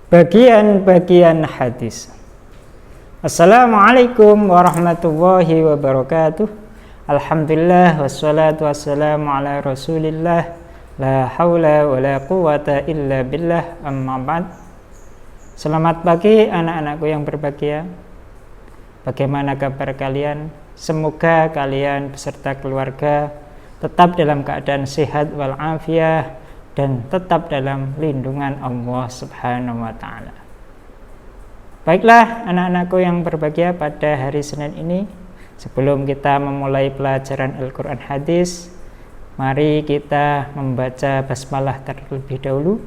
Bagian-bagian hadis. Assalamualaikum warahmatullahi wabarakatuh. Alhamdulillah wassalatu wassalamu ala rasulillah. La haula wa la quwata illa billah, amma ba'd. Selamat pagi anak-anakku yang berbahagia. Bagaimana kabar kalian? Semoga kalian beserta keluarga tetap dalam keadaan sehat walafiat dan tetap dalam lindungan Allah Subhanahu wa ta'ala. Baiklah anak-anakku yang berbahagia, pada hari Senin ini sebelum kita memulai pelajaran Al-Quran Hadis, mari kita membaca basmalah terlebih dahulu.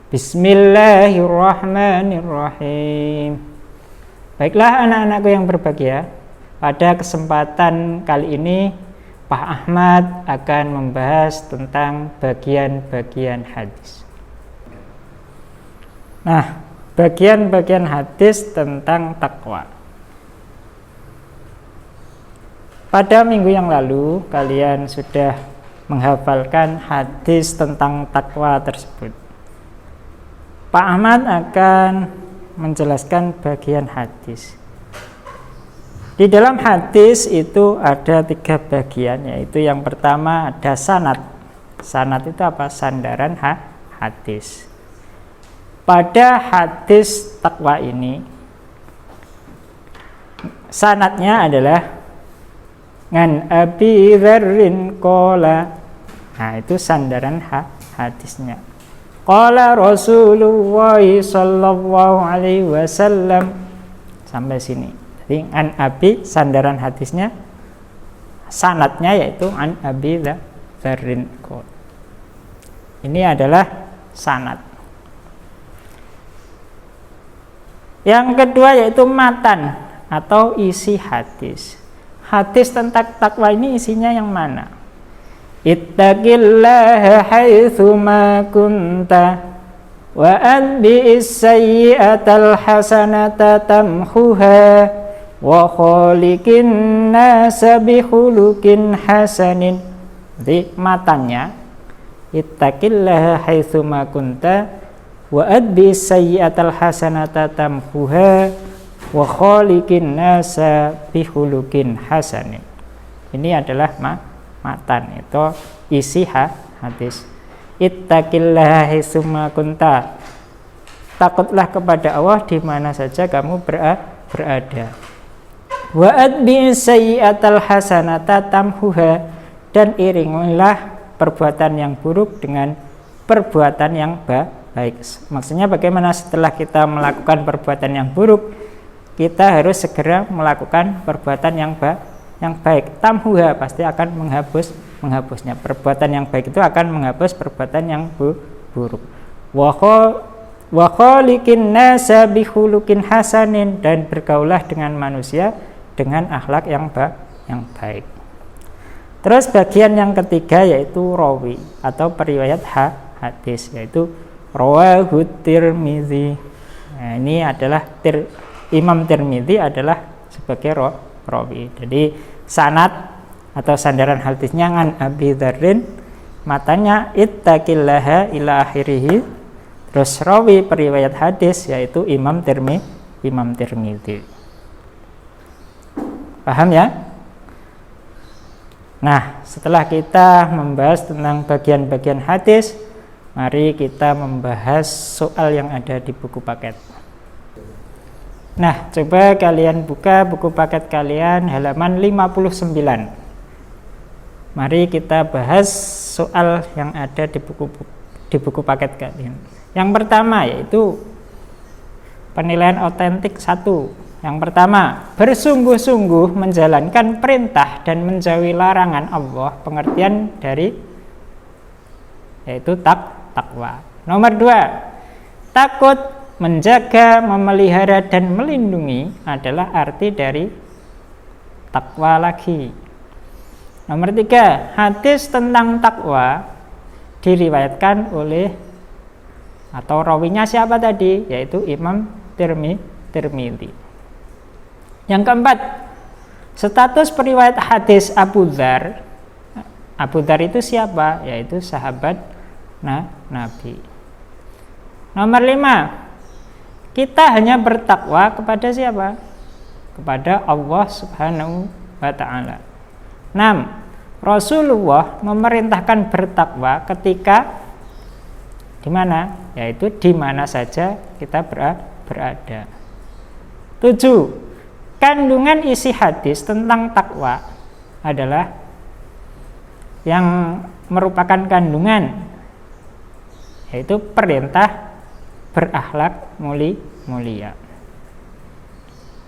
Bismillahirrahmanirrahim. Baiklah anak-anakku yang berbahagia, pada kesempatan kali ini Pak Ahmad akan membahas tentang bagian-bagian hadis. Nah, bagian-bagian hadis tentang takwa. Pada minggu yang lalu kalian sudah menghafalkan hadis tentang takwa tersebut. Pak Ahmad akan menjelaskan bagian hadis. Di dalam hadis itu ada 3 bagian, yaitu yang pertama ada sanad. Sanad itu apa? Sandaran hadis. Pada hadis takwa ini, sanadnya adalah ngan Abi Dzarrin qala. Nah, itu sandaran hadisnya. Qala Rasulullah sallallahu alaihi wasallam, sampai sini. Jadi an Abi sandaran hadisnya, sanadnya yaitu an Abi Dzarrin qala. Ini adalah sanad. Yang kedua yaitu matan atau isi hadis. Hadis tentang takwa ini isinya yang mana? Ittaqillaha haitsu ma kunta wa atbi'is sayyi'atal hasanata tamhuha wa khaliqin nasa bi khuluqin hasanin. Jadi matanya ittaqillaha haitsu ma kunta wa atbi'is sayyi'atal hasanata tamhuha wa khaliqin nasa bi khuluqin hasanin. Ini adalah matan, itu isi hadis. Ittaqillaha haitsu ma kunta. Takutlah kepada Allah di mana saja kamu berada. Wa atbi'is sayyi'atal hasanata tamhuha, dan iringilah perbuatan yang buruk dengan perbuatan yang baik. Maksudnya bagaimana setelah kita melakukan perbuatan yang buruk, kita harus segera melakukan perbuatan yang baik. Tamhuha pasti akan menghapusnya. Perbuatan yang baik itu akan menghapus perbuatan yang buruk. Wa khaliqin nasa bi khuluqin hasanin, dan bergaulah dengan manusia dengan akhlak yang baik. Terus bagian yang ketiga yaitu rawi atau periwayat hadis, yaitu rawahu Tirmizi. Nah, ini adalah Imam Tirmizi adalah sebagai rawi. Jadi sanad atau sandaran hadisnya an Abi Dzarrin, matanya ittaqillaha ila akhirih. Terus rawi periwayat hadis yaitu Imam Tirmizi. Paham ya? Nah, setelah kita membahas tentang bagian-bagian hadis, mari kita membahas soal yang ada di buku paket. Nah, coba kalian buka buku paket kalian halaman 59. Mari kita bahas soal yang ada di buku paket kalian. Yang pertama yaitu penilaian otentik 1. Yang pertama, bersungguh-sungguh menjalankan perintah dan menjauhi larangan Allah. Pengertian dari yaitu takwa. Nomor 2, takut, menjaga, memelihara dan melindungi adalah arti dari takwa lagi. Nomor 3, hadis tentang takwa diriwayatkan oleh atau rawinya siapa tadi? Yaitu Imam Tirmizi. Yang keempat, status periwayat hadis Abu Dzar. Abu Dzar itu siapa? Yaitu sahabat Nabi. Nomor 5, Kita hanya bertakwa kepada siapa? Kepada Allah Subhanahu wa ta'ala. 6. Rasulullah memerintahkan bertakwa ketika di mana? Yaitu di mana saja kita berada. 7. Kandungan isi hadis tentang takwa adalah yang merupakan kandungan, yaitu perintah berakhlak mulia.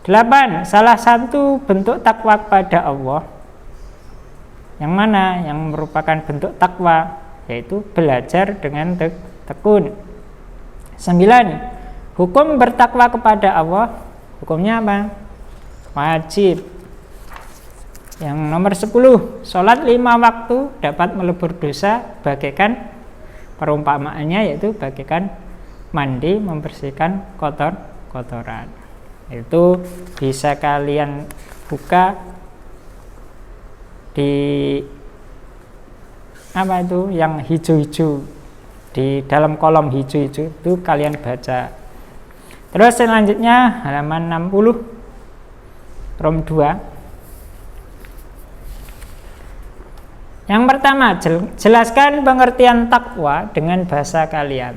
8. Salah satu bentuk takwa kepada Allah yang mana yang merupakan bentuk takwa, yaitu belajar dengan tekun. 9. Hukum bertakwa kepada Allah, hukumnya apa? Wajib. Yang nomor 10, sholat 5 waktu dapat melebur dosa bagaikan, perumpamaannya yaitu bagaikan mandi membersihkan kotoran. Itu bisa kalian buka di apa itu yang hijau-hijau, di dalam kolom hijau-hijau itu kalian baca. Terus selanjutnya halaman 60 rom 2. Yang pertama, jelaskan pengertian takwa dengan bahasa kalian.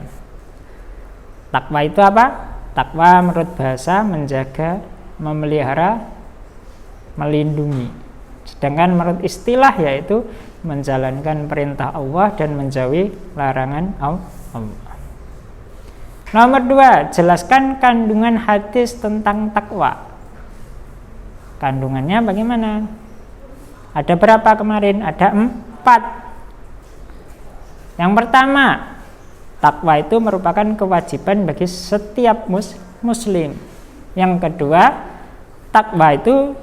Takwa itu apa? Takwa menurut bahasa menjaga, memelihara, melindungi. Sedangkan menurut istilah yaitu menjalankan perintah Allah dan menjauhi larangan Allah. Nomor 2, jelaskan kandungan hadis tentang takwa. Kandungannya bagaimana? Ada berapa kemarin? Ada 4. Yang pertama, takwa itu merupakan kewajiban bagi setiap muslim. Yang kedua, takwa itu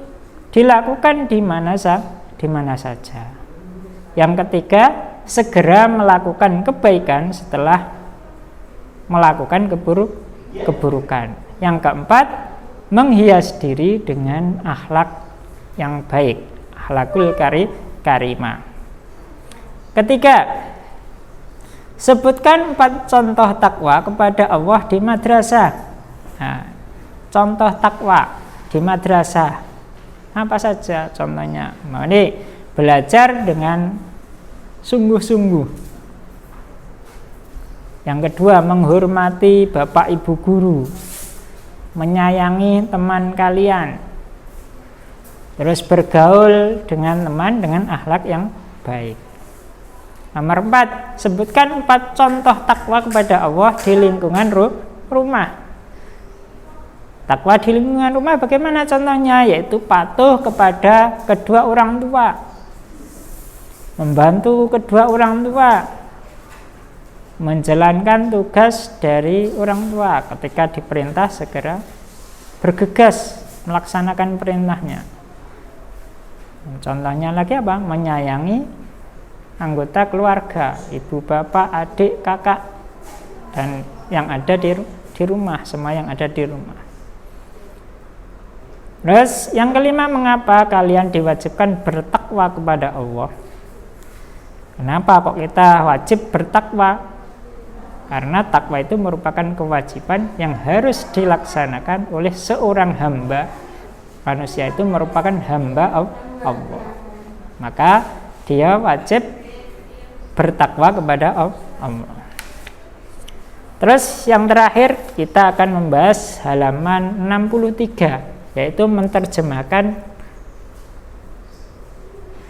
dilakukan di mana saja. Yang ketiga, segera melakukan kebaikan setelah melakukan keburukan. Yang keempat, menghias diri dengan akhlak yang baik, akhlakul karimah. Ketiga, sebutkan 4 contoh takwa kepada Allah di madrasah. Nah, contoh takwa di madrasah apa saja contohnya? Ini belajar dengan sungguh-sungguh. Yang kedua, menghormati bapak ibu guru, menyayangi teman kalian, terus bergaul dengan teman dengan akhlak yang baik. Nomor 4, sebutkan 4 contoh takwa kepada Allah di lingkungan rumah. Takwa di lingkungan rumah bagaimana contohnya? Yaitu patuh kepada kedua orang tua, membantu kedua orang tua, menjalankan tugas dari orang tua, ketika diperintah segera bergegas melaksanakan perintahnya. Contohnya lagi apa? Menyayangi anggota keluarga, ibu, bapak, adik, kakak, dan yang ada di rumah, semua yang ada di rumah. Terus yang kelima, mengapa kalian diwajibkan bertakwa kepada Allah? Kenapa kok kita wajib bertakwa? Karena takwa itu merupakan kewajiban yang harus dilaksanakan oleh seorang hamba. Manusia itu merupakan hamba Allah, maka dia wajib bertakwa kepada Allah. Terus yang terakhir kita akan membahas halaman 63, yaitu menerjemahkan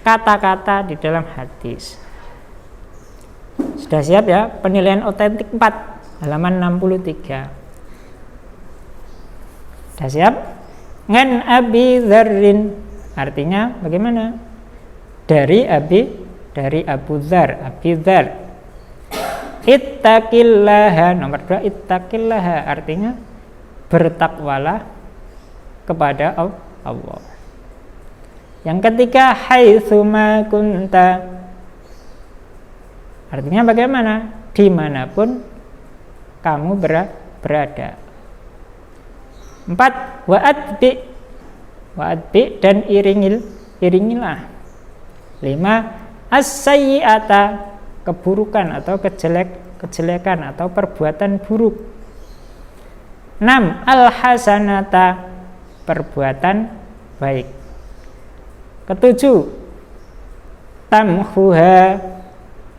kata-kata di dalam hadis. Sudah siap ya? Penilaian otentik 4, halaman 63. Sudah siap? Ngan Abi Dzarrin, artinya bagaimana? Dari Abu Dzar, Abi Dzar. Ittaqillaha, nomor 2, ittaqillaha artinya bertakwalah kepada Allah. Yang ketiga, haitsuma kunta, artinya bagaimana? Dimanapun kamu berada. 4, wa'adbi dan iringilah. 5, as-sayyi'ata, keburukan atau kejelekan atau perbuatan buruk. 6. Al-hasanata, perbuatan baik. Ketujuh, tamhuha,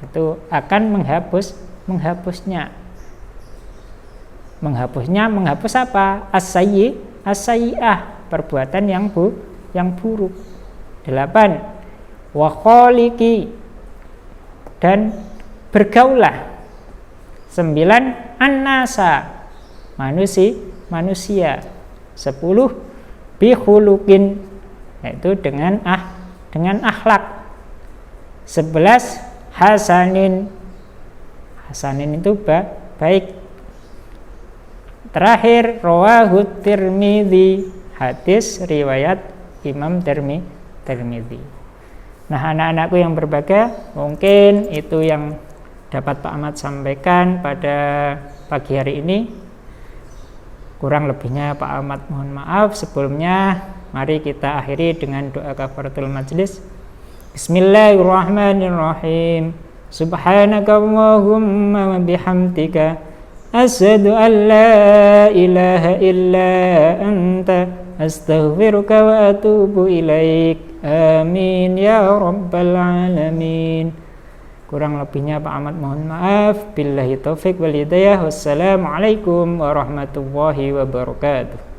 itu akan menghapusnya. Menghapus apa? As-sayyi'ah, perbuatan yang buruk. 8. Wa khaliqi, dan bergaulah. 9. An-nasa, manusia. 10. Bi khuluqin, yaitu dengan akhlak. 11. Hasanin itu baik. Terakhir, rawahu Tirmidzi, hadis riwayat Imam Tirmidzi. Nah, anak-anakku yang berbahagia, mungkin itu yang dapat Pak Ahmad sampaikan pada pagi hari ini. Kurang lebihnya Pak Ahmad mohon maaf. Sebelumnya mari kita akhiri dengan doa kafaratul majlis. Bismillahirrahmanirrahim. Subhanaka Allahumma wa bihamdika asyhadu an la ilaha illa anta astaghfiruka wa atubu ilaik. Amin ya rabbal alamin. Kurang lebihnya Pak Ahmad mohon maaf. Billahi taufik wal hidayah. Wassalamualaikum warahmatullahi wabarakatuh.